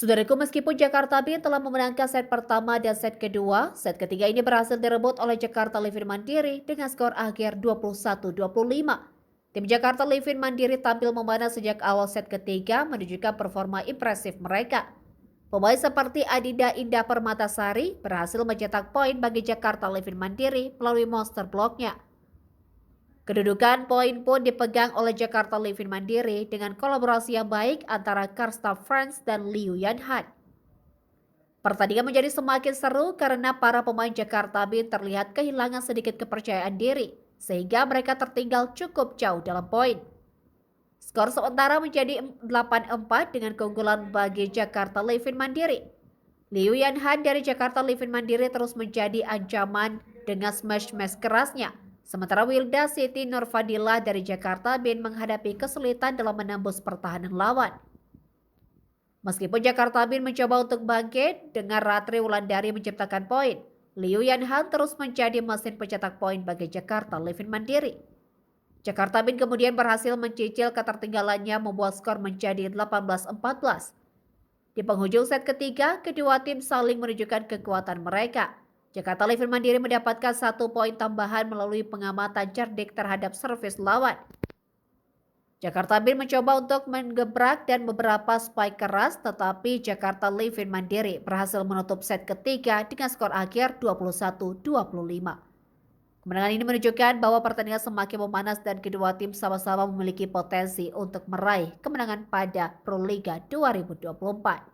Saudaraku, meskipun Jakarta Beat telah memenangkan set pertama dan set kedua, set ketiga ini berhasil direbut oleh Jakarta Livin Mandiri dengan skor akhir 21-25. Tim Jakarta Livin Mandiri tampil memanas sejak awal set ketiga menunjukkan performa impresif mereka. Pemain seperti Adinda Indah Permatasari berhasil mencetak poin bagi Jakarta Livin Mandiri melalui monster blocknya. Kedudukan poin pun dipegang oleh Jakarta Livin Mandiri dengan kolaborasi yang baik antara Karsta France dan Liu Yanhan. Pertandingan menjadi semakin seru karena para pemain Jakarta Beat terlihat kehilangan sedikit kepercayaan diri, sehingga mereka tertinggal cukup jauh dalam poin. Skor sementara menjadi 8-4 dengan keunggulan bagi Jakarta Livin Mandiri. Liu Yanhan dari Jakarta Livin Mandiri terus menjadi ancaman dengan smash kerasnya. Sementara Wilda Siti Nurfadillah dari Jakarta Beat menghadapi kesulitan dalam menembus pertahanan lawan. Meskipun Jakarta Beat mencoba untuk bangkit dengan Ratri Wulandari menciptakan poin, Liu Yanhan terus menjadi mesin pencetak poin bagi Jakarta Livin Mandiri. Jakarta Beat kemudian berhasil mencicil ketertinggalannya membuat skor menjadi 18-14. Di penghujung set ketiga, kedua tim saling menunjukkan kekuatan mereka. Jakarta Livin Mandiri mendapatkan 1 poin tambahan melalui pengamatan cerdik terhadap servis lawan. Jakarta Beat mencoba untuk menggebrak dan beberapa spike keras, tetapi Jakarta Livin Mandiri berhasil menutup set ketiga dengan skor akhir 21-25. Kemenangan ini menunjukkan bahwa pertandingan semakin memanas dan kedua tim sama-sama memiliki potensi untuk meraih kemenangan pada Pro Liga 2024.